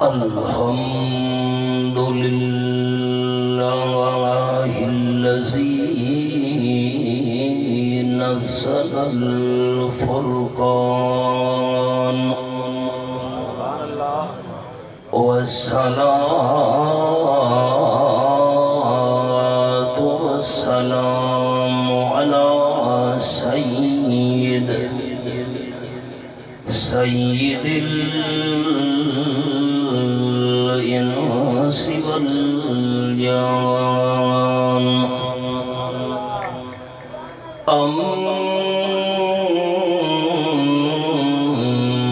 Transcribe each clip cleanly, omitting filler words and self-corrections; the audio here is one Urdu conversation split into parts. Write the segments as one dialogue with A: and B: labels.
A: الحمد لله الذي نزل الفرقان والصلاة والسلام على سيد الإنس والجان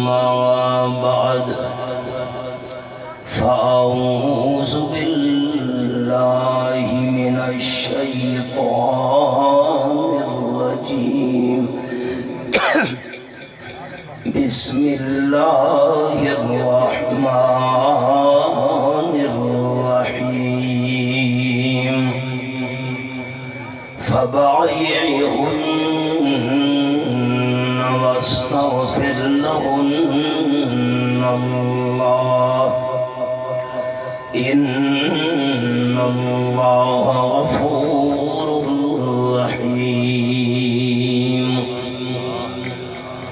A: أما بعد فأعوذ بالله من الشيطان الرجيم بسم الله الرحمن الرحيم فبايعهن واستغفر لهن الله إن الله غفور رحيم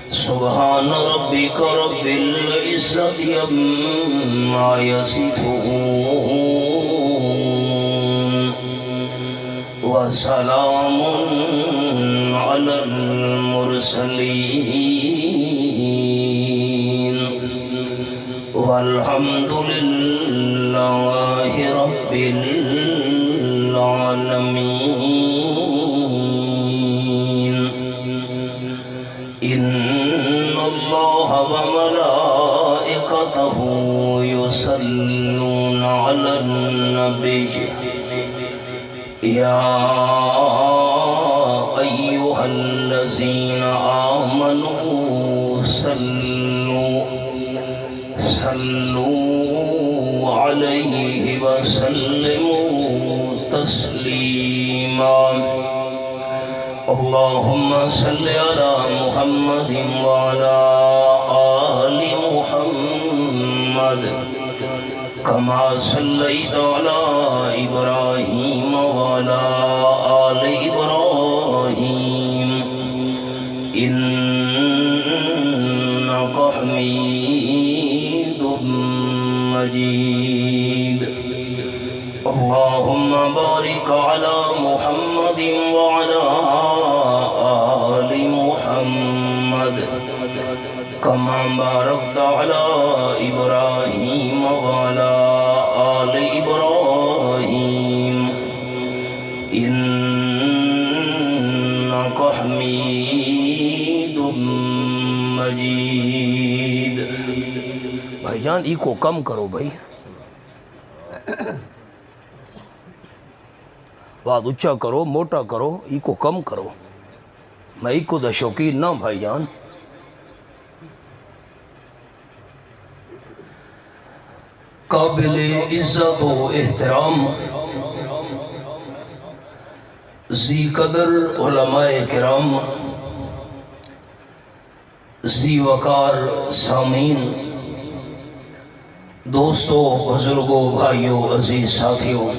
A: سبحان ربك رب العزة عما يصفون وسلام على المرسلين والحمد لله رب العالمين إن الله وملائكته يصلون على النبي يا أيها الذين آمنوا صلوا عليه وسلموا تسليما اللهم صل على محمد وعلى آل محمد كما صليت على إبراهيم وعلى آل إبراهيم إنك حميد مجيد اللهم بارك على محمد وعلى آل محمد كما باركت على إبراهيم وعلى آل إبراهيم إنك حميد مجيد
B: بھائی جان ای کو کم کرو بھائی بات اچھا کرو موٹا کرو ای کو کم کرو میں ای کو دا شوقین نہ بھائی جان
A: قابل عزت و احترام ذی قدر علماء کرام ذی وقار سامعین دوستوں بزرگوں بھائیوں عزیز ساتھیوں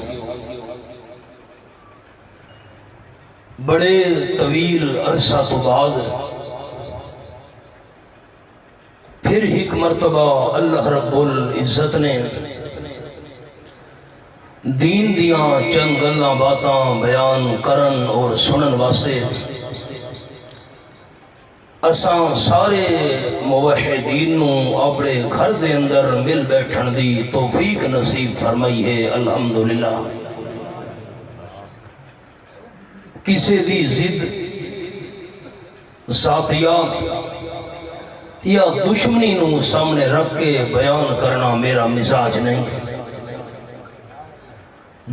A: بڑے طویل عرصہ تو بعد پھر ایک مرتبہ اللہ رب العزت نے دین دیاں چند گلاں باتاں بیان کرن اور سنن واسطے اساں سارے موحدین نو اپنے گھر دے اندر مل بیٹھن دی توفیق نصیب فرمائی ہے الحمدللہ کسی دی ضد ذاتیات یا دشمنی نو سامنے رکھ کے بیان کرنا میرا مزاج نہیں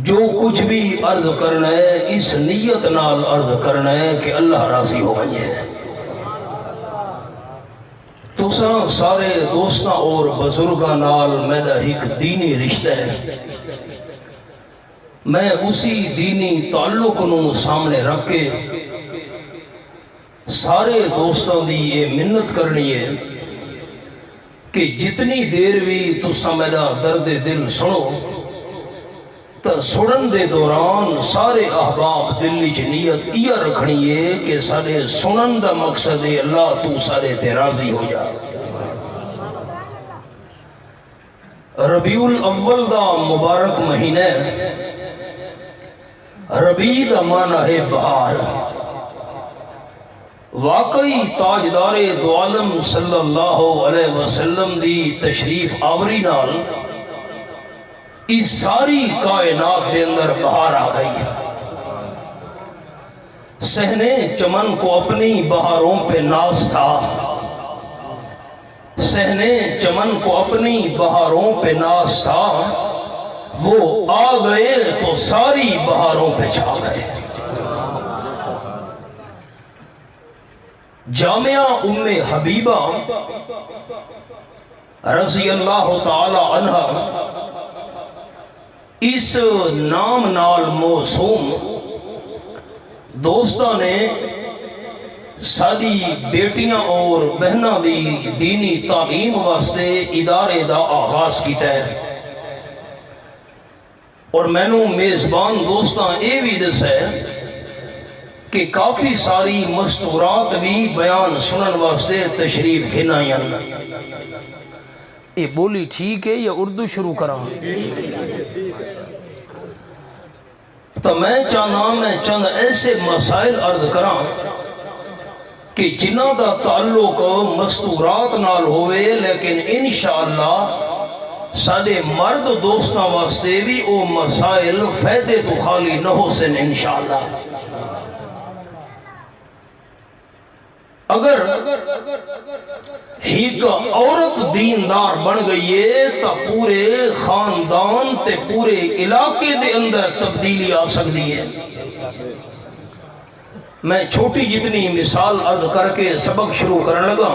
A: جو کچھ بھی عرض کرنا ہے اس نیت نال عرض کرنا ہے کہ اللہ راضی ہو گئے تو سارے دوستاں اور بزرگاں نال میرا ایک دینی رشتہ ہے میں اسی دینی تعلق نو سامنے رکھ کے سارے دوستوں دی یہ منت کرنی ہے کہ جتنی دیر بھی تسا میرا درد دل سنو تو سنن دے دوران سارے احباب دل وچ نیت یہ رکھنی ہے کہ سارے سنن دا مقصد ہے اللہ تو سارے تے راضی ہو جا۔ ربیع الاول دا مبارک مہینہ، ربیع دا معنی ہے بہار۔ واقعی تاجدار دو عالم صلی اللہ علیہ وسلم دی تشریف آوری نال اس ساری کائنات دے اندر بہار آ گئی۔ صحنے چمن کو اپنی بہاروں پہ ناز تھا، صحنے چمن کو اپنی بہاروں پہ ناز تھا، وہ آ گئے تو ساری بہاروں پہ چھا گئے۔ جامعہ ام حبیبہ رضی اللہ تعالی عنہ اس نام نال موسوم دوستاں نے ساری بیٹیاں اور بہناں دی دینی تعلیم واسطے ادارے دا آغاز کیتا ہے، اور میں نو میزبان دوستاں اے بھی دس ہے کہ کافی ساری مستورات بھی بیان سنن واسطے تشریف گھنائیں۔
B: یہ بولی ٹھیک ہے یا اردو شروع کراں؟
A: تو میں چند ایسے مسائل عرض کراں کہ جنہ دا تعلق مستورات نال ہوئے، لیکن انشاءاللہ سادے مرد دوستاں واسطے بھی او مسائل فائدے تو خالی نہ ہو سن انشاءاللہ۔ اگر ایک عورت دیندار بن گئی ہے تو پورے خاندان تے پورے علاقے دے اندر تبدیلی آ سکتی ہے۔ میں چھوٹی جتنی مثال عرض کر کے سبق شروع کرنے لگا۔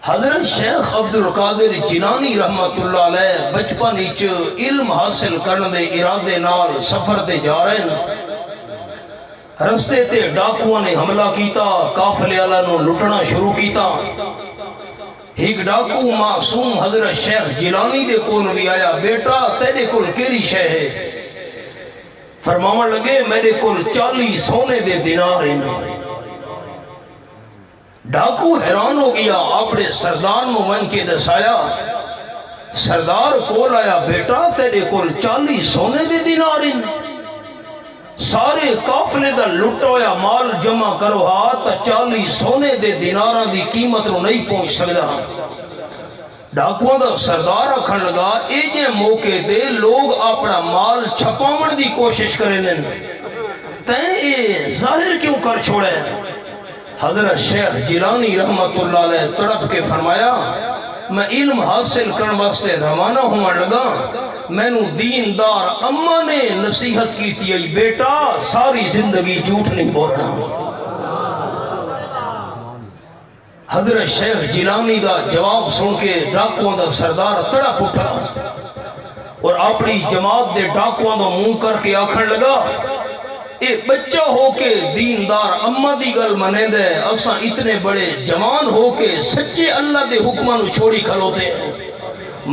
A: حضرت شیخ عبدالقادر جیلانی رحمت اللہ علیہ بچپن وچ علم حاصل کرنے دے ارادے نال سفر تے جا رہے ہیں، رستے تے ڈاکوؤں نے حملہ کیتا، قافلے والا نو لٹنا شروع کیتا۔ ایک ڈاکو معصوم حضرت شیخ جیلانی دے کول بھی آیا، بیٹا تیرے کول کیڑی شے ہے؟ فرماون لگے میرے کول 40 سونے دے دینار ہیں۔ ڈاکو حیران ہو گیا، اپنے سردار نو ون کے دسایا، سردار کول آیا، بیٹا تیرے کول 40 سونے دے دینار ہیں؟ سارے قافلے دا لٹا ہویا مال جمع کرو ہاتھ، 40 سونے دے دیناراں دی قیمت نو نہیں پہنچ سکدا۔ ڈاکواں دا سردار آکھن لگا، اے جے موقع تے لوگ اپنا مال چھپاون دی کوشش کریں دن، تیں اے ظاہر کیوں کر چھوڑے؟ حضرت شیخ جیلانی رحمت اللہ علیہ تڑپ کے فرمایا، میں علم حاصل کرن واسطے روانہ ہوں لگا، میں نو دیندار اماں نے نصیحت کی تھی، بیٹا ساری زندگی جھوٹ نہیں بولنا۔ حضرت شیخ جیلانی دا جواب سن کے ڈاکواں دا سردار تڑپ اٹھا اور اپنی جماعت دے ڈاکواں دا منہ کر کے آکھن لگا، اے بچہ ہو کے دیندار اماں دی گل منے دے، اساں اتنے بڑے جوان ہو کے سچے اللہ دے حکماں نو چھوڑی کھلوتے ہیں۔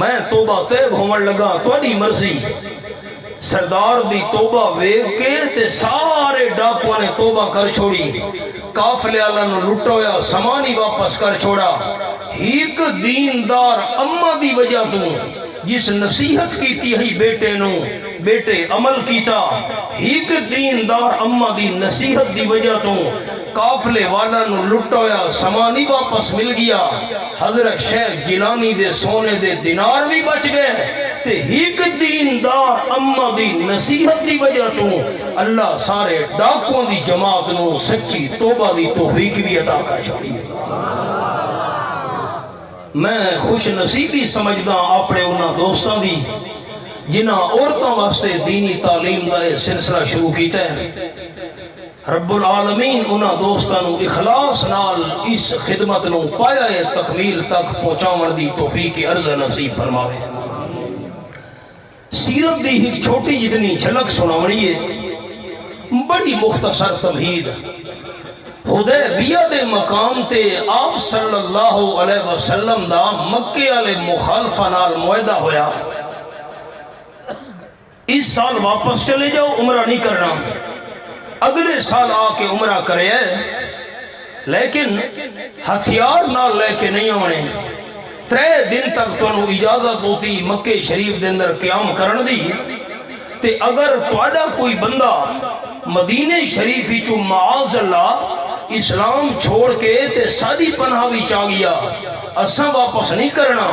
A: میں توبہ طیب ہون لگا، تواڈی مرضی۔ سردار دی توبہ ویکھ کے تے سارے ڈاکواں نے توبہ کر چھوڑی، قافلے والا نو لٹویا، سامان ہی واپس کر چھوڑا۔ ایک دیندار اماں دی وجہ تو جس نصیحت کیتی ہے بیٹے نو، بیٹے عمل کیتا، ایک دیندار اماں دی نصیحت دی وجہ تو قافلے والا نو لٹویا، سامانی واپس مل گیا۔ حضرت شیخ جیلانی دے سونے دے دینار بھی بچ گئے تے ایک دیندار اماں دی نصیحت دی وجہ تو اللہ سارے ڈاکوں دی جماعت نو سچی توبہ دی توفیق بھی عطا کر چھڑی۔ میں خوش نصیبی سمجھدا اپنے انہاں دوستاں دی جنہاں عورتاں واسطے دینی تعلیم دا سلسلہ شروع کیتا ہے۔ رب العالمین انہاں دوستاں نو اخلاص نال اس خدمت نو پایا تکمیل تک پہنچاون دی توفیق عرض نصیب فرماوے۔ سیرت دی ایک چھوٹی جتنی جھلک سناونی ہے، بڑی مختصر تمہید۔ حدیبیہ دے مقام تے آپ صلی اللہ علیہ وسلم دا مکے والے مخالفہ نال معاہدہ ہویا، اس سال واپس چلے جاؤ، عمرہ نہیں کرنا، اگلے سال آ کے عمرہ کرے، لیکن ہتھیار نال لے کے نہیں آنے، 3 دن تک تانوں اجازت ہوتی مکے شریف دے اندر قیام کرن دی، تے اگر تہاڈا کوئی بندہ مدینے شریف وچوں معاذ اللہ اسلام چھوڑ کے تے ساری پناہ وچ آ گیا، اساں واپس نہیں کرنا،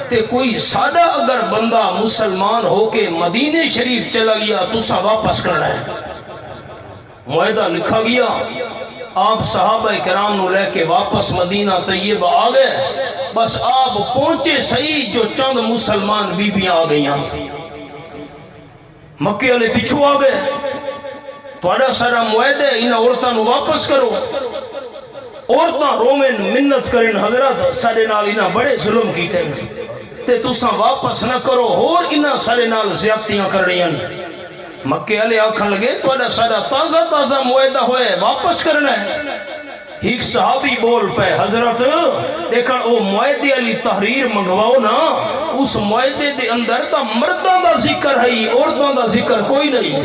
A: تے کوئی سادہ اگر بندہ مسلمان ہو کے مدینے شریف چلا گیا تو اساں واپس کرنا ہے۔ معاہدہ لکھا گیا، آپ صحابہ کرام نو لے کے واپس مدینہ طیبہ آ گئے، بس آپ پہنچے صحیح جو چند مسلمان بیبیاں آ گئیاں، مکے والے پیچھو آ گئے، تہاڈا سارا معاہدہ انہاں عورتاں نو واپس کرو، عورتاں رومن منت کرن حضرت سارے نال انہاں بڑے ظلم کیتے تے تساں واپس نہ کرو، اور انہاں سارے نال زیادتیاں کرنیاں۔ مکے والے آکھن لگے تہاڈا سارا تازہ تازہ معاہدہ ہوئے، واپس کرنا ہے۔ ایک صحابی بول پے، حضرت دیکھن او معاہدے والی تحریر منگواؤ نا، اس معاہدے دے اندر تا مرداں دا ذکر ہے، عورتاں دا ذکر کوئی نہیں۔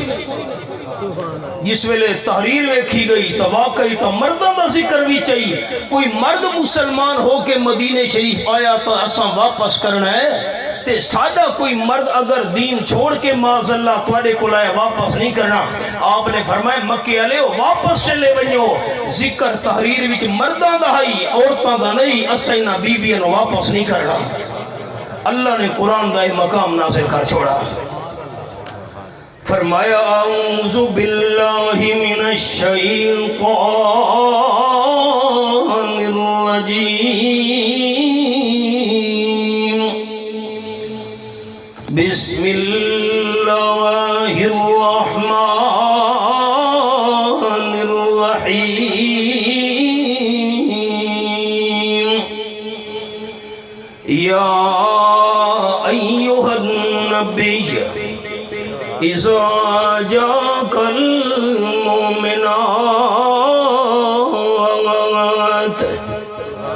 A: جس ویلے تحریر ویکھی گئی تو واقعی تو مردوں دا ذکر بھی چاہیے، کوئی مرد مسلمان ہو کے مدینے شریف آیا تو اساں واپس کرنا ہے، تے سادہ کوئی مرد اگر دین چھوڑ کے معاذ اللہ تواڈے کول آیا واپس نہیں کرنا۔ آپ نے فرمایا مکے والے واپس چلے ونجو، ذکر تحریر وچ مرداں دا ہے عورتاں دا نہیں، اساں انہاں بیبیاں نو واپس نہیں کرنا۔ اللہ نے قرآن دا مقام نازل کر چھوڑا، فرمایا اعوذ باللہ من الشیطان الرجیم، بسم اللہ الرحمن الرحیم، یا ایہا النبی اذا جاءك المؤمنات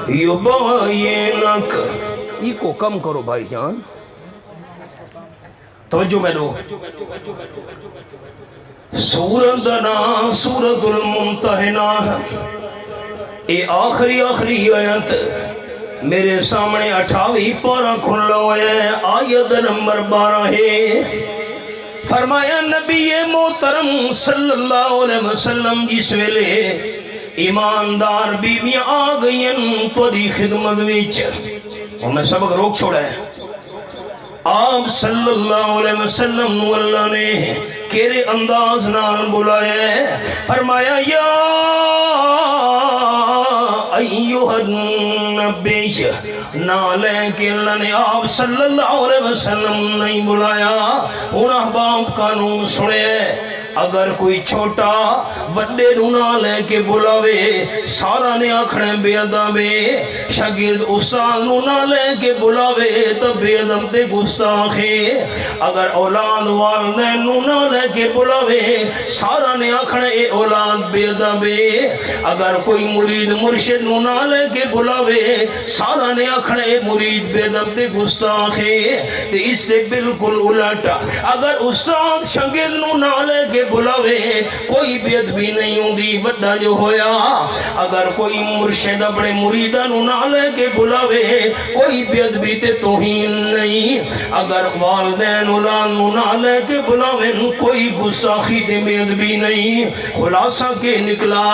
A: يبايعنك،
B: یہ کو کم کرو بھائی جان،
A: توجہ میں دو۔ سورت دنا سورت الممتحنہ، اے آخری آیت میرے سامنے 28 پارہ کھلا ہے، آیت نمبر 12 ہے۔ فرمایا نبی محترم صلی اللہ علیہ وسلم جس ویلے ایماندار بیویاں آ گئیں تیری خدمت وچ، اور میں سبق روک چھوڑا ہے، آپ صلی اللہ علیہ وسلم نو اللہ نے کیرے انداز نال بلایا ہے، فرمایا یا ایوہ النبی، نہ لے کے اللہ نے آپ صلی اللہ علیہ وسلم نہیں بلایا۔ ہن احباب قانون سنے، اگر کوئی چھوٹا وڈے نو نہ لے کے بلاوے سارا نے آکھنے بے ادب، شاگرد استاد نو نہ لے کے بلاوے تو بے ادب تے گستاخ، اگر اولاد والدین نو نہ لے کے بلاوے سارا نے آکھنے اے اولاد بے ادب، اگر کوئی مرید مرشد نو نہ لے کے بلاوے سارا نے آکھنے اے مرید بے ادب تے گستاخ، تے اس سے بالکل الٹ اگر استاد شاگرد نو نہ لے کے بلاوے کوئی بے ادبی نہیں ہوندی، وڈا جو ہویا اگر کوئی مرشد اپنے مریداں نو نہ لے کے بلاوے کوئی بے ادبی تے توہین نہیں، اگر والدین اولاد نو نہ لے کے بلاوے کوئی گستاخی تے بے ادبی نہیں۔ خلاصہ کے نکلا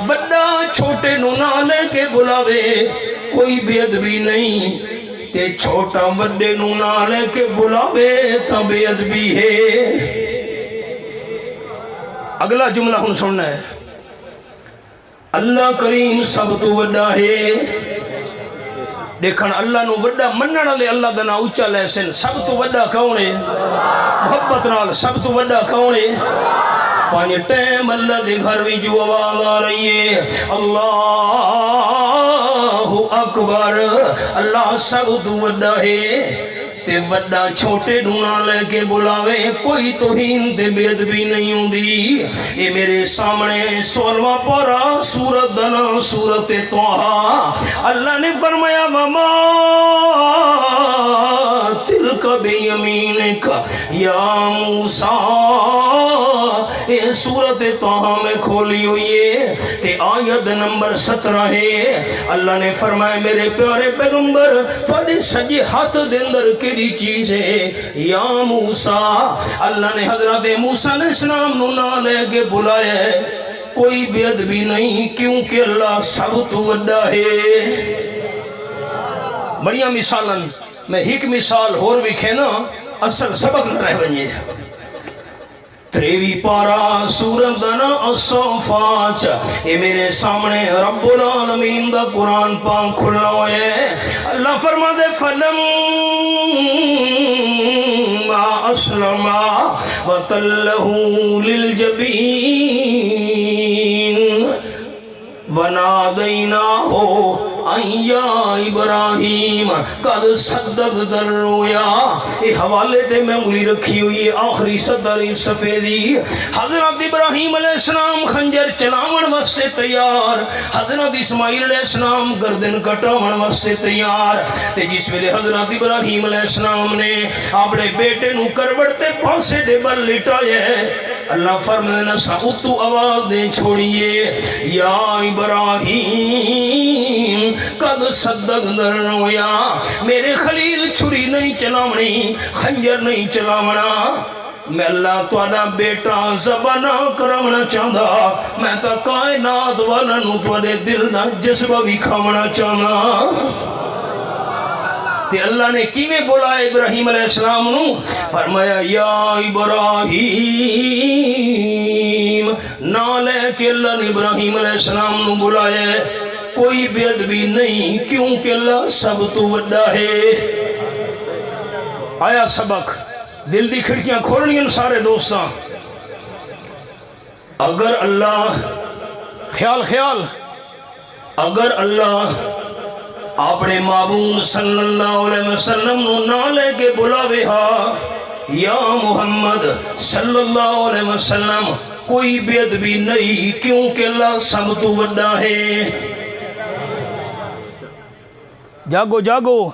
A: وڈا چھوٹے نو نہ لے کے بلاوے کوئی بے ادبی نہیں، تے چھوٹا وڈے نو نہ لے کے بلاوے تا بے ادبی ہے۔ اگلا جملہ ہم سننا ہے، اللہ کریم سب تو وڈا ہے۔ دیکھن اللہ نو وڈا منن والے اللہ دا نام اونچا لے سن، سب تو وڈا کون ہے؟ محبت نال سب تو وڈا کون ہے؟ پانچ ٹائم اللہ دے گھر وچ جو آواز آ رہی ہے اللہ اکبر، اللہ سب تو وڈا ہے، تے وڈا چھوٹے ڈونا لے کے بلاوے کوئی توہین تے بے ادبی نہیں ہوندی اے میرے سامنے 16واں پارہ سورت دنا سورت طٰہٰ اللہ نے فرمایا وما تلک بیمینک یا موسیٰ اے سورت طٰہٰ میں کھولی ہوئی ہے تے آیت نمبر 17 ہے اللہ نے فرمایا میرے پیارے پیغمبر تھوڑے سجے ہاتھ دے اندر کیڑی چیز ہے یا موسیٰ اللہ نے حضرت موسیٰ علیہ السلام نو نہ لے کے بلایا ہے کوئی بے ادبی نہیں کیونکہ اللہ سب تو وڈا ہے بڑیاں مثالاں میں ایک مثال اور بھی کہنا اصل سبق نہ رہ بنیے 23 پارہ سورت دنا الصافات اے میرے سامنے رب العالمین دا قرآن پاک کھلنا ہوئے اللہ فرما دے فلما اسلما وتلہ للجبین ونادیناہ یا ابراہیم قد صدقت الرؤیا یہ حوالے تے میں انگلی رکھی ہوئی ہے آخری صدر سفیدی حضرت ابراہیم علیہ السلام خنجر چلاون واسطے تیار حضرت اسماعیل علیہ السلام گردن کٹاون واسطے تیار تے جس ویلے حضرت ابراہیم علیہ السلام نے اپنے بیٹے نو کروڑتے پاسے دے بل لٹایا اللہ فرمانا ساؤتو آواز دے چھوڑیے یا ابراہیم قد صدقت الرؤیا میرے خلیل چھری نہیں چلاونی خنجر نہیں چلاونا میں اللہ توانا بیٹا ذبح نہ کراونا چاہتا میں تا کائنات والا نو توانے دل دا جذبہ بھی کھاونا چاہتا تے اللہ نے کیویں بولا ابراہیم علیہ السلام نو فرمایا یا ابراہیم نہ لے کے اللہ نے ابراہیم علیہ السلام نو بلایا کوئی بے ادبی نہیں کیونکہ اللہ سب تو وڈا ہے آیا سبق دل دی کھڑکیاں کھولنی سارے دوستاں اگر اللہ خیال اگر اللہ اپنے معبود صلی اللہ علیہ وسلم نو نہ لے کے بلاوے ہا یا محمد صلی اللہ علیہ وسلم کوئی بے ادبی نہیں کیونکہ اللہ سب تو وڈا ہے جاگو جاگو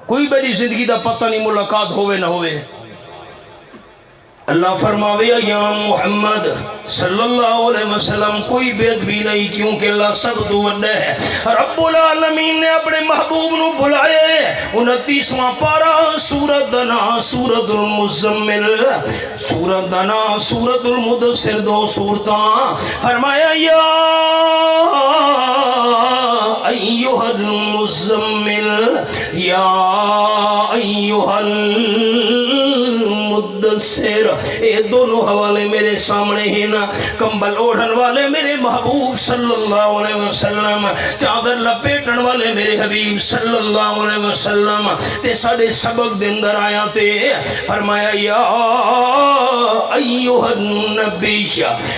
A: کوئی بڑی زندگی دا پتہ نہیں ملاقات ہوئے نہ ہوئے اللہ فرماوے یا محمد صلی اللہ علیہ وسلم کوئی بے ادبی نہیں کیونکہ اللہ سب تو وڈا ہے رب العالمین نے اپنے محبوب نو بلائے 29واں پارہ سورت دنا سورت المزمل سورت دنا سورت المدثر دو سورتاں فرمایا یا ایوہ المزمل یا ایوہ المدثر اے دونوں حوالے میرے سامنے ہیں نا کمبل اوڑھن والے میرے محبوب صلی اللہ علیہ وسلم چادر لپیٹن والے میرے حبیب صلی اللہ علیہ وسلم تے سارے سبق دے اندر آیا تے فرمایا یا ایوہ النبی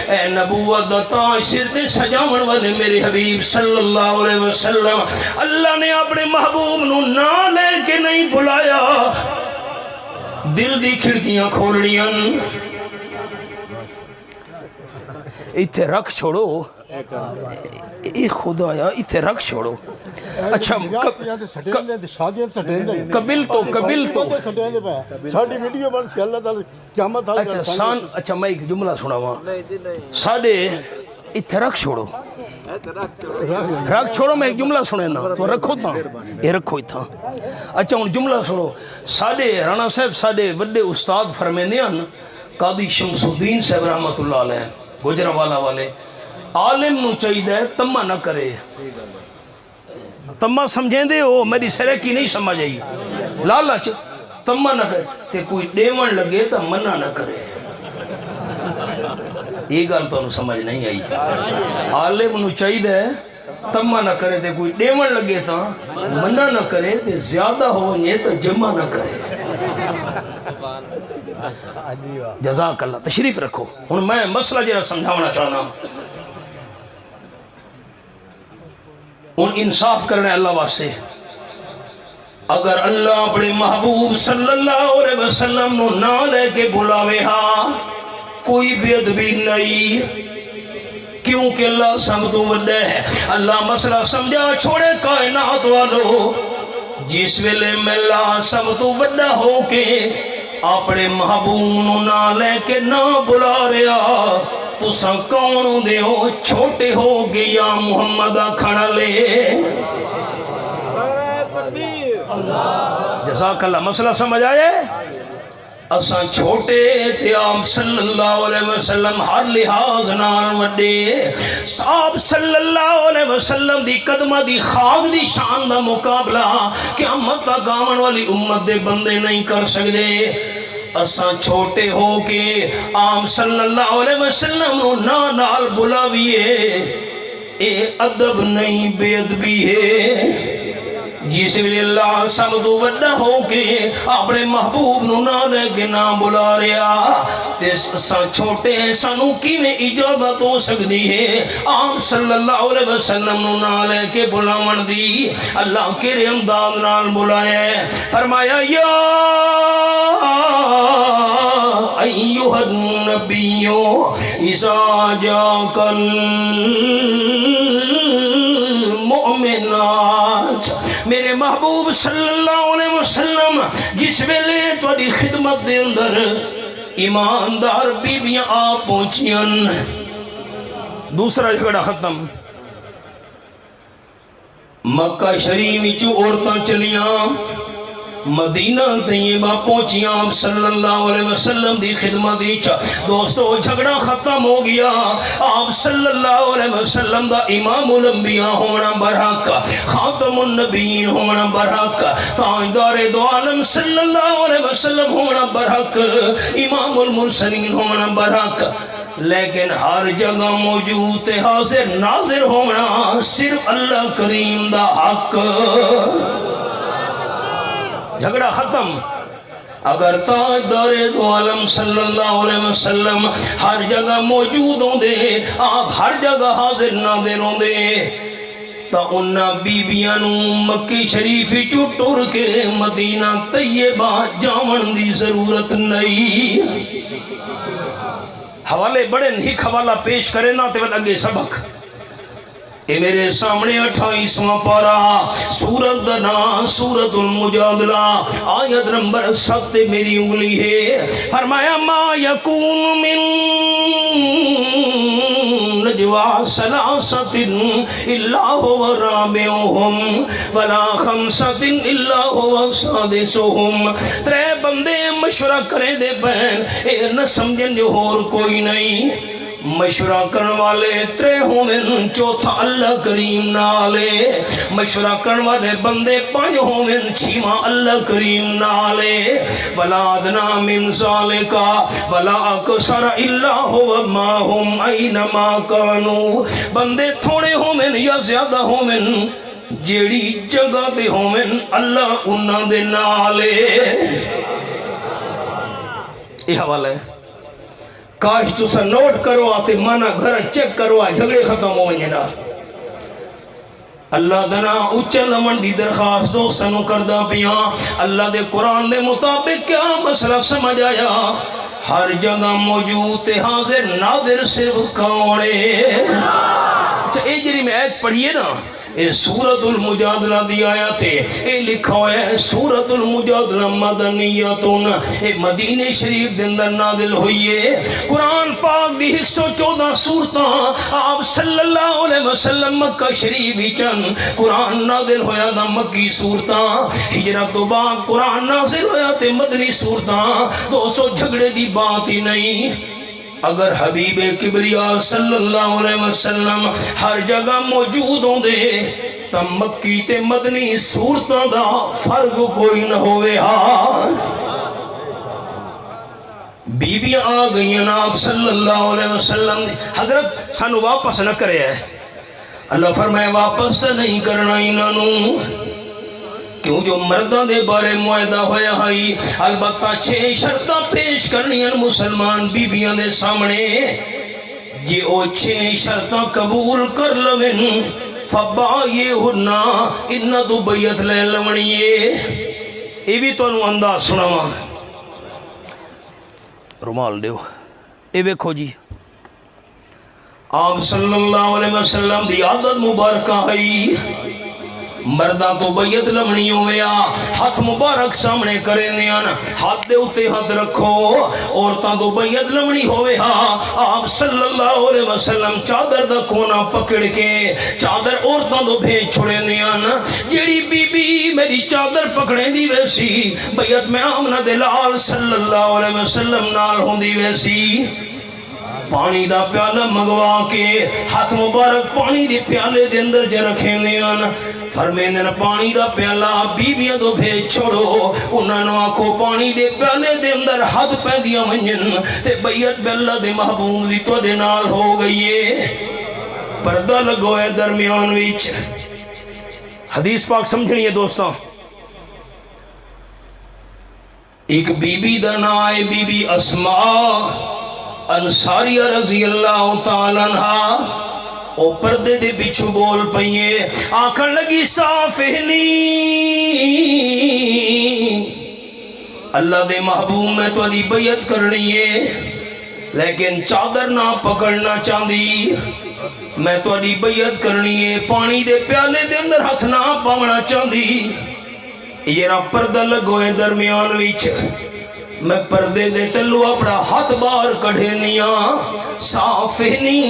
A: اے نبوت تاج سر تے سجاون والے میرے حبیب صلی اللہ علیہ وسلم اللہ نے اپنے محبوب نو نہ لے کے نہیں بلایا دل دی کھڑکیاں کھول لیاں ایتھے رکھ چھوڑو اے خدایا ایتھے رکھ چھوڑو اچھا قبل تو ساڑھی ویڈیو بن سی اللہ تعالی قیامت اچھا میں ایک جملہ سنا ہوا ساڑھے ایتھے رکھ چھوڑو رکھ چھوڑو میں ایک جملہ سنے نا تو رکھو تھا یہ رکھو ہی تھا اچھا ان جملہ سنو ساڑھے رانا صاحب ساڑھے وڈے استاد فرمیندیان قاضی شمس الدین صاحب رحمت اللہ علیہ گجرہ والا والے عالم نو چاہیے تمہ نہ کرے تمہ سمجھیں دے ہو میری سرے کی نہیں سمجھ آئی لالچ تمہ نہ کرے تے کوئی ڈیون لگے تو منع نہ کرے یہ گل تو سمجھ نہیں آئی عالم نو چاہیے تمہ نہ کرے تے کوئی ڈیون لگے تا منع نہ کرے تے زیادہ ہوئے تو جمع نہ کرے جزاک اللہ تشریف رکھو ہن میں مسئلہ جرا سمجھاونا چاہنا ہن انصاف کرنے اللہ واسطے اگر اللہ اپنے محبوب صلی اللہ علیہ وسلم نو نہ لے کے بلاوے ہاں کوئی بے ادبی نہیں، کیونکہ اللہ سب تو وڈا ہے۔ اللہ مسئلہ سمجھا چھوڑے کائنات والو، جس ویلے میں اللہ سب تو وڈا ہو کے اپنے محبوب نو نہ لے کے نہ بلا رہا، تو سا کون دے ہو چھوٹے ہو گے یا محمد کھڑا لے۔ جزاک اللہ، مسئلہ سمجھ آئے؟ اساں چھوٹے تھے، آپ صلی اللہ علیہ وسلم ہر لحاظ نال وڈے، آپ صلی اللہ علیہ وسلم دی قدمہ دی خاک دی شان دا مقابلہ قیامت تک آون والی امت دے بندے نہیں کر سکتے۔ اساں چھوٹے ہو کے آپ صلی اللہ علیہ وسلم نہ نال بلاویے، اے ادب نہیں بے ادبی ہے۔ جس ویلے اللہ سب تو وڈا ہو کے اپنے محبوب نو نہ لے کے نہ بلا رہا، تے سا چھوٹے سانو کیویں اجازت ہو سکتی ہے آپ صلی اللہ علیہ وسلم نو نہ لے کے بلاون دی؟ اللہ کے امداد نال بلایا، فرمایا یا ایھا النبی اذا جاءک المؤمنات، میرے محبوب صلی اللہ علیہ وسلم جس ویلے تواڈی خدمت دے اندر ایماندار بیویاں آ پہنچیاں، دوسرا جھگڑا ختم، مکہ شریف وچوں عورتاں چلیاں مدینہ طیبہ پہنچیاں آپ صلی اللہ علیہ وسلم دی خدمت وچ، دوستو جھگڑا ختم ہو گیا۔ آپ صلی اللہ علیہ وسلم دا امام الانبیاء ہونا برحق، خاتم النبیین ہونا برحق، تاجدار دو عالم صلی اللہ علیہ وسلم ہونا برحق، امام المرسلین ہونا برحق، لیکن ہر جگہ موجود حاضر ناظر ہونا صرف اللہ کریم دا حق۔ جھگڑا ختم۔ اگر تاجدار دو عالم صلی اللہ علیہ وسلم ہر جگہ موجود ہوں دے، آپ ہر جگہ حاضر ناظر ہوں دے، تا انہاں بیبیاں نو مکی شریف چو ٹر کے مدینہ طیبہ جاون دی ضرورت نہیں۔ حوالے بڑے نہیں حوالہ پیش کرے نا تے ود اگے سبق۔ اے میرے سامنے 28واں پارہ، سورت دا نام سورت المجادلہ، آیت نمبر 7 میری انگلی ہے۔ فرمایا ما یکون من نجوا ثلاثۃ الا هو رابعهم ولا خمسۃ الا هو سادسهم، ترے بندے مشورہ کرے دے پین، اے نہ سمجھن جو اور کوئی نہیں، مشورہ کرن والے ترے ہومن، چوتھا اللہ کریم نالے، مشورہ کرن والے بندے 5 ہومن، 6واں اللہ کریم نالے، ولا ادنا من ذالک ولا اکثر الا هو معهم اینما کانوا، بندے تھوڑے ہومن یا زیادہ ہومن، جیڑی جگہ تے ہومن اللہ انہاں دے نالے۔ یہ حوالہ ہے، کاش تسا نوٹ کرو آتے مانا گھر چیک کرو آ جھگڑے ختم ہو ونجنا۔ اللہ دنا اچھا لمن دی درخواست دوستانو کردہ پیاں، اللہ دے قرآن دے مطابق کیا مسئلہ سمجھ آیا؟ ہر جگہ موجود تے حاضر ناظر صرف کونے۔ اچھا اے جری میں آیت پڑھئے نا، اے سورت المجادلہ دی آیت ہے، اے لکھا ہے سورت المجادلہ مدنیتون، اے مدینہ شریف دے اندر نازل ہوئی ہے۔ قرآن پاک دی 114 سورتاں آپ صلی اللہ علیہ وسلم مکہ شریف وچن قرآن نازل ہویا دا مکی سورتاں، ہجرت تو بعد قرآن نازل ہویا تے مدنی سورتاں، 200 جھگڑے دی بات ہی نہیں۔ اگر حبیب کبریاء صلی اللہ علیہ وسلم ہر جگہ موجود ہوں دے، تم مکی تے مدنی صورتاں دا فرق کوئی نہ ہوئے ہاں۔ بیبیاں آ گئیں آپ صلی اللہ علیہ وسلم، حضرت سانو واپس نہ کرے ہے، اللہ فرمائے واپس سے نہیں کرنا انہوں، کیوں جو مردہ دے بارے معاہدہ ہویا ہائی، البتہ 6 شرطہ پیش کرنی ہیں مسلمان بیبیاں دے سامنے، جی او 6 شرطہ قبول کر لویں فبایہنا انہا تو بیعت لے لونیے. یہ بھی تو انہوں انداز سناوا.
B: رومال دیو اے ویکھو جی
A: آپ صلی اللہ علیہ وسلم دی عادت مبارکہ ہے مردہ تو بیعت لمنی ہویا ہاتھ مبارک سامنے کرے دیان ہاتھ دے اتے ہاتھ رکھو عورتاں تو بیعت لمنی ہویا آپ صلی اللہ علیہ وسلم چادر دا کونا پکڑ کے چادر عورتاں تو بھیج چھوڑے دیان جیڑی بی بی میری چادر پکڑے دی ویسی بیعت میں آمنہ دلال صلی اللہ علیہ وسلم نال ہوں دی ویسی. پانی دا پیالہ مگوا کے ہاتھ مبارک پانی دی پیالے دے اندر جے رکھیں دیان فرمیندن پانی دا پیالہ بیویاں دو بھیج چھوڑو انہاں نو آکھو پانی دے پیالے دے اندر ہاتھ پہ دیا منجن تے بیعت بے اللہ دے محبوب دی تو دے نال ہو گئیے. پردہ لگوئے درمیان ویچ. حدیث پاک سمجھنی ہے دوستاں. ایک بی بی دا نائے بی بی اسماء انصاریہ رضی اللہ تعالیٰ عنہ او پردے دے بچھو بول پئیے آکھن لگی صافحنی اللہ دے محبوب میں تو علی بیعت کرنی ہے لیکن چادر نہ پکڑنا چاندی میں تو علی بیعت کرنی ہے پانی دے پیالے دے اندر ہاتھ نہ پاونا چاندی. یہ رہا پردہ لگوئے درمیان ویچ میں پردے دے تلو اپنا ہاتھ بار کڑھے نیاں صافحنی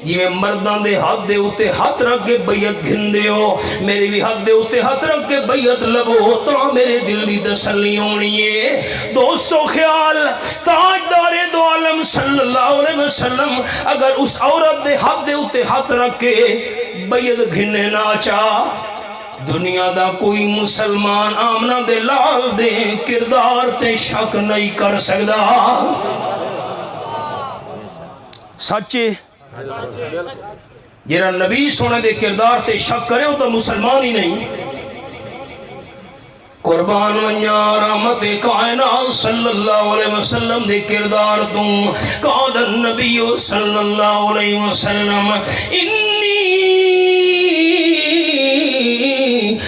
A: جی میں مردان دے ہاتھ دے اتے ہاتھ رکھ کے بیعت گھن دے ہو میری بھی ہاتھ دے اتے ہاتھ رکھ کے بیعت لبو تو میرے دل دی تسلی ہونی ہے. دوستو خیال تاجدار دو عالم صلی اللہ علیہ وسلم اگر اس عورت دے ہاتھ دے اتے ہاتھ رکھ کے بیعت گھنے نہ چاہ دنیا دا کوئی مسلمان آمنہ دے لال دے کردار تے شک نہیں کر سکدا. سچے جیرا نبی سونے دے کردار تے شک کرے ہو تو مسلمان ہی نہیں. قربان ونیا رحمت کائنات صلی اللہ علیہ وسلم دے کردار تم قال النبی صلی اللہ علیہ وسلم انی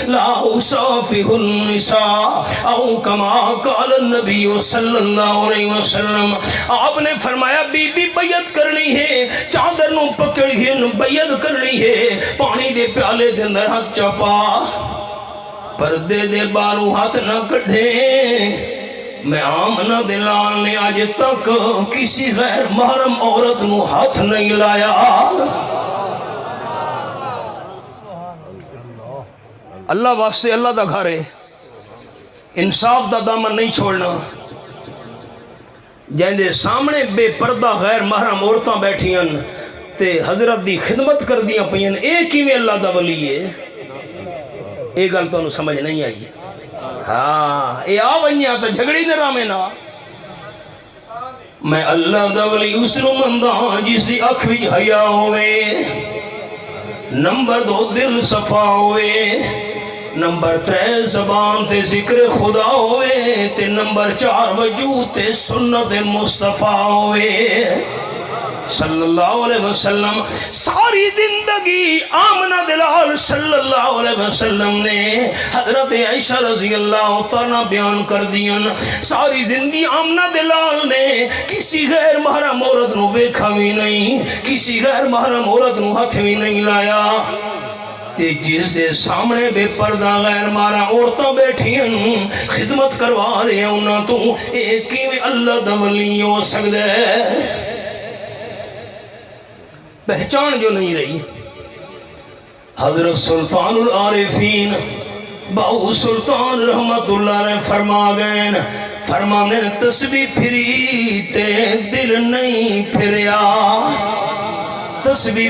A: لا اصافح النساء او کما قال النبی صلی اللہ علیہ وسلم. آپ نے فرمایا بی بی بیعت کرنی ہے چادر نو پکڑ گئے بیعت کرنی ہے پانی دے پیالے دے اندر ہاتھ چپا پردے دے بارو ہاتھ نہ کٹھے. میں آمنہ دلال نے آج تک کسی غیر محرم عورت نو ہاتھ نہیں لایا.
B: اللہ واسطے اللہ دا گھر ہے
A: انصاف دا دامن نہیں چھوڑنا. جائیں دے سامنے بے پردہ غیر محرم عورتاں بیٹھیاں تے حضرت دی خدمت کر دیاں پئیاں ایک ہی میں اللہ دا ولی ہے. ایک گل تو انہوں سمجھ نہیں آئی ہے. ہاں اے آونیاں تو جھگڑی نہ رامے نا. میں اللہ دا ولی اس نو منداں جس دی اکھ وچ حیا ہوئے نمبر 2 دل صفا ہوئے نمبر 3 زبان تے ذکر خدا ہوئے تے نمبر 4 وجود تے سنت مصطفیٰ ہوئے صلی اللہ علیہ وسلم. ساری زندگی آمنہ دلال صلی اللہ علیہ وسلم نے حضرت عائشہ رضی اللہ تعالیٰ بیان کر دیا ساری زندگی آمنہ دلال نے کسی غیر محرم عورت نو ویکھا بھی نہیں کسی غیر محرم عورت نو ہاتھ بھی نہیں لایا. تے جس دے سامنے بے پردہ غیر مارا عورتاں بیٹھی ہیں خدمت کروا رہے ہیں انہاں تو ایک ہی میں اللہ دا ولی ہو سکتا ہے. پہچان جو نہیں رہی. حضرت سلطان العارفین باو سلطان رحمت اللہ نے فرما گئے فرمانے تسبیح پھری تے دل نہیں پھریا. تسبیح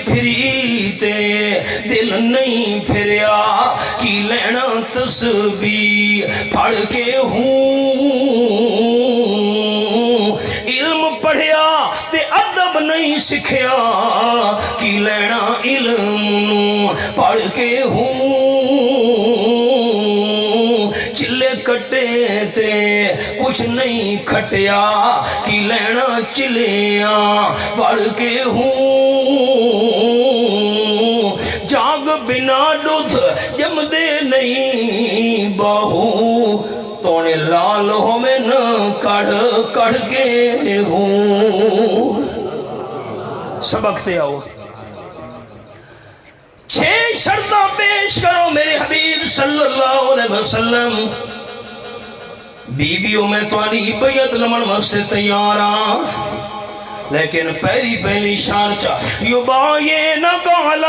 A: پھری تے دل نہیں پھریا کی لینا تسبیح پڑھ کے ہوں علم پڑھیا تے ادب نہیں سکھیا کی لینا علم نو پڑھ کے ہوں چلے کٹے تے کچھ نہیں کھٹیا کی لینا چلیاں پڑھ کے ہوں بنا دودھ جم دے نہیں باہو تونے لال ہو میں نہ کڑھ کے ہوں سبقتے آؤ 6 شرطاں پیش کرو میرے حبیب صلی اللہ علیہ وسلم بیویوں میں توالی بیعت لمن واسطے تیار ہاں لیکن پہلی شارچہ یباینک علی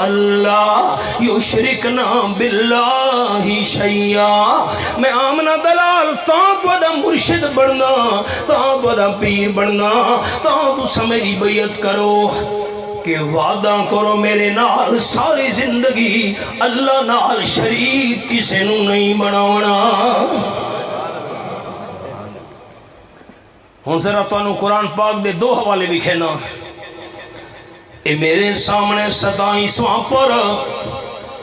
A: اللہ یشرکنا باللہ شیئا میں آمنہ دلال تاں تو ادا مرشد بڑھنا تاں تو ادا پیر بڑھنا تاں تو سمیری بیعت کرو کہ وعدہ کرو میرے نال ساری زندگی اللہ نال شریک کسے نو نہیں بناونا ہن ذرا تانوں قرآن پاک دے 2 حوالے بھی کہنا اے میرے سامنے 27واں پر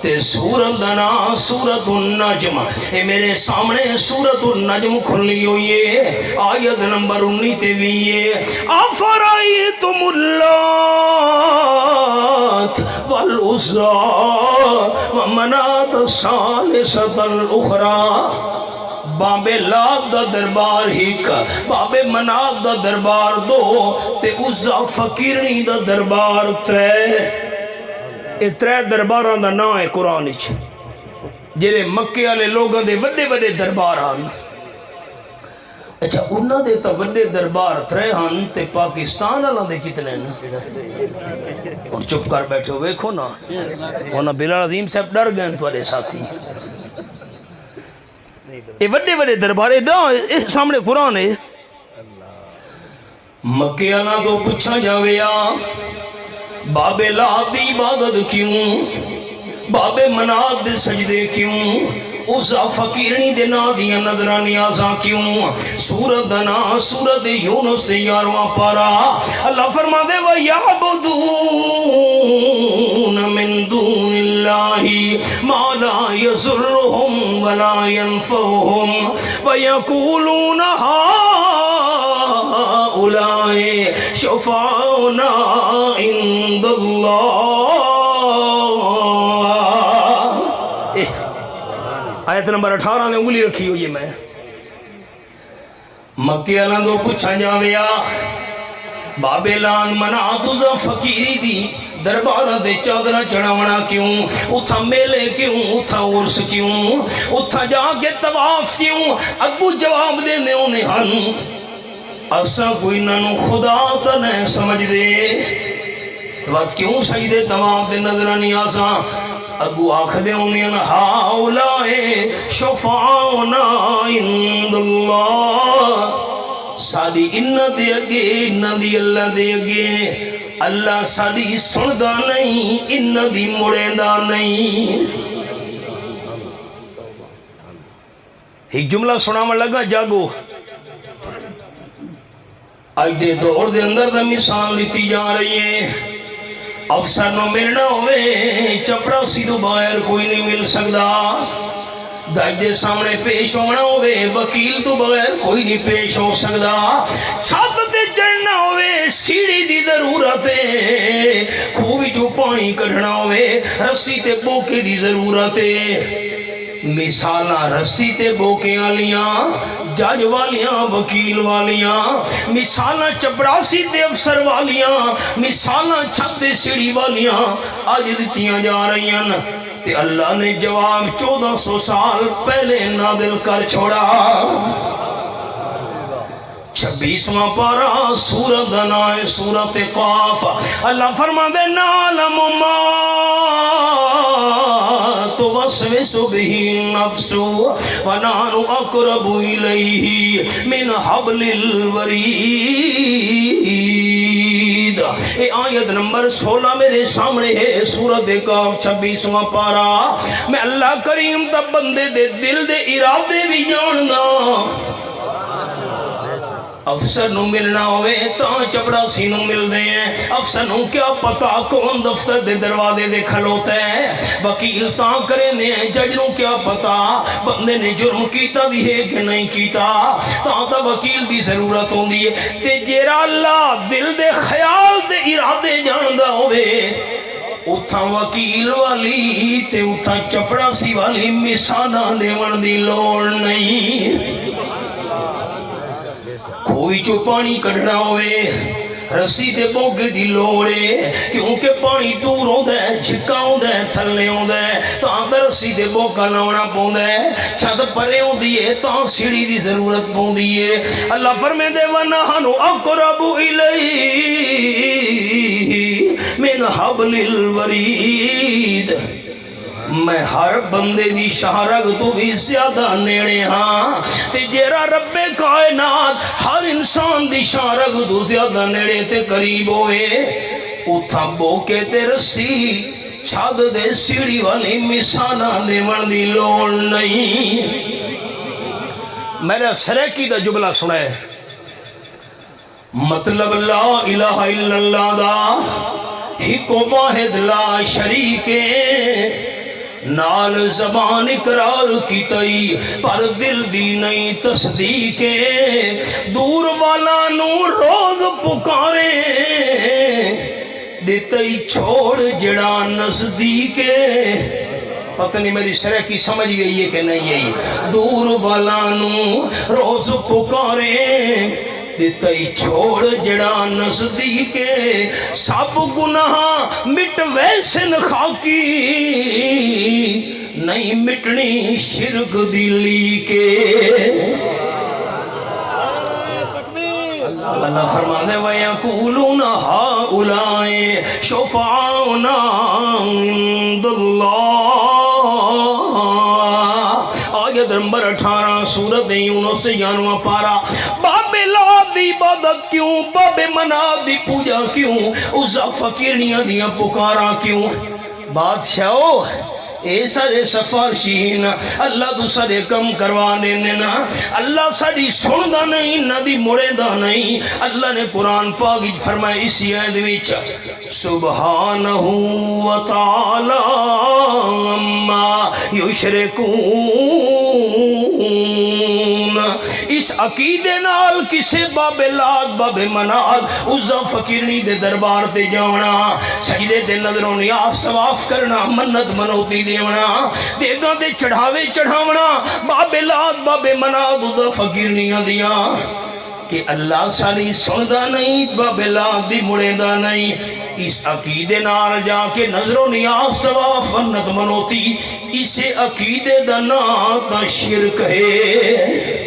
A: تے سورت دنا سورت النجم اے میرے سامنے سورت النجم کھلی ہوئی ہے آیت نمبر 19 تے بھی ہے افرائیتم اللات والعزا ومنات الثالثۃ الاخری بابے لات دا دربار ایک بابے منات دا دربار 2 تے عزا فقیرنی دا دربار 3 اے 3 درباراں دا نام ہے قرآن وچ جڑے مکے والے لوگاں دے وڈے وڈے دربار ہن اچھا انہاں دے تا وڈے دربار 3 ہن تے پاکستان والاں دے کتنے ہیں اور چپ کر بیٹھے ہو ویکھو نا انہاں بلال عظیم صاحب ڈر گئے تواڈے ساتھی اے وڈے وڈے دربارے نا سامنے قرآن ہے مکے والاں تو پوچھا جاویا بابے لات دی عبادت کیوں بابے منات دے سجدے کیوں عزا فقیرنی دے نا دیاں نظرہ نیازاں کیوں سورت دنا سورت یونس 11واں پارا اللہ فرما دے وَيَعْبُدُونَ مِن دُونِ اللَّهِ مَا لَا يَضُرُّهُمْ وَلَا يَنفَعُهُمْ وَيَقُولُونَ هَؤُلَاءِ شُفَعَاؤُنَا عِندَ اللَّهِ آیت نمبر 18 نے انگلی رکھی ہوئی ہے میں مکے والاں تو پوچھا جاویا بابیلان منات عزا فقیری دی دربارہ دے چادرہ چڑھاونا کیوں اتھا میلے کیوں اتھا عرس کیوں اتھا جا کے طواف کیوں ابو جواب دے نے انہیں ہن اسا کوئی ننو خدا تا نہیں سمجھ دے وقت کیوں سجدے طواف دے نظرہ نیازاں ابو آخ دے انہیں ہاؤلائے شفاؤنا عند اللہ ساری انہ دے اگے انہ دی اللہ دے اگے اللہ ساری سندہ نہیں انہ دی مڑیندہ نہیں ایک جملہ سناما لگا جاگو آج دے دور دے اندر دا مثال لیتی جا رہی ہے افسر نو ملنا ہوئے چپڑا سیدھو باہر کوئی نہیں مل سکتا داج دے سامنے پیش ہونا ہوئے وکیل تو بغیر کوئی نہیں پیش ہو سکتا چھت تے چڑھنا ہوئے سیڑھی دی ضرورت ہے خوبی تو پانی کڑھنا ہوئے رسی تے بوکے دی ضرورت ہے مثالہ رسی تے بوکے والیاں جج والیاں وکیل والیاں مثالہ چپڑاسی تے افسر والیاں مثالہ چھت تے سیڑھی والیاں آج دیتیاں جا رہی ہیں تے اللہ نے جواب 1400 سال پہلے نادل کر چھوڑا 26واں پارا سورت دنائے سورت قاف اللہ فرما دے نعلم ما توسوس به النفس ونحن اقرب الیہ من حبل الورید اے آیت نمبر 16 میرے سامنے ہے سورت قاف 26واں پارا میں اللہ کریم تا بندے دے دل دے ارادے بھی جاننا افسر نو ملنا ہوئے تا چپڑاسی نو ملدے ہیں افسر نو کیا پتا کون دفتر دے دروازے دے کھلوتا ہے وکیل تا کرے نے جج نو کیا پتا بندے نے جرم کیتا بھی ہے کہ نہیں کیتا تا وکیل دی ضرورت ہوندی ہے تے جیرا اللہ دل دے خیال دے ارادے جاندہ ہوئے اتھا وکیل والی تے اتھا چپڑاسی والی مثالہ لیون دی لوڑ نہیں کوئی جو پانی کڑھنا ہوئے رسی دے بوگے دی لوڑے کیونکہ پانی دور ہوندہ ہے جھکا ہوندہ ہے تھلنے ہوندہ ہے تاں تا رسی دے بوگا لاؤنا پوندہ ہے چھت پرے ہوندی ہے تاں سیڑھی دی ضرورت پوندی ہے اللہ فرمے دے وَنَحْنُ أَقْرَبُ إِلَيْهِ مِنْ حَبْلِ الْوَرِيدِ میں ہر بندے دی شہرگ تو بھی زیادہ نیڑے ہاں تے جیرا رب کائنات ہر انسان دی شہرگ تو زیادہ نیڑے تے قریب ہوئے اتھا بوکے تے رسی چھاد دے سیڑھی والی مثالہ لیون دی لوڑ نہیں میں نے سریکی دا جملہ سنا ہے مطلب لا الہ الا اللہ دا ہی کو واحد لا شریکے نال زبان اقرار کی تئی پر دل دی نہیں تصدیقے دور والا نو روز پکارے دیتئی چھوڑ جڑا نزدیکے پتہ نہیں میری سرح کی سمجھ گئی ہے کہ نہیں ہے دور والا نو روز پکارے دیتائی چھوڑ جڑا نزدیکے سب گناہ مٹ ویسن خاکی نہیں مٹنی شرک دلی کے اللہ فرما دے وَيَقُولُونَ هَؤُلَاءِ شُفَعَاؤُنَا عِندَ اللَّهِ آیت نمبر 18 سورت یونس 11واں پارہ بابے لات دی عبادت کیوں بابے منات دی پوجا کیوں عزا فقیرنیاں دیاں پکارا کیوں بادشاہو اے سارے سفارشین اللہ تو سارے کم کروانے نا اللہ ساری سندا نہیں نہ دی مڑے دا نہیں اللہ نے قرآن پاک فرمائے اسی آیت وچ سبحانہ وتعالی اما یشرکون اس عقیدے نال کسے باب لات باب منات عزا فقیرنی دے دربار تے جاونا سجدے تے نظروں نیاز ثواف کرنا منت منوتی دیونا دیگاں تے چڑھاوے چڑھاونا باب لات باب منات عزا فقیرنیاں دیاں کہ اللہ سالی سندا نہیں باب لات دی مڑے دا نہیں اس عقیدے نال جا کے نظروں نیاز ثواف منت منوتی اسے عقیدے دا نا تا شرک ہے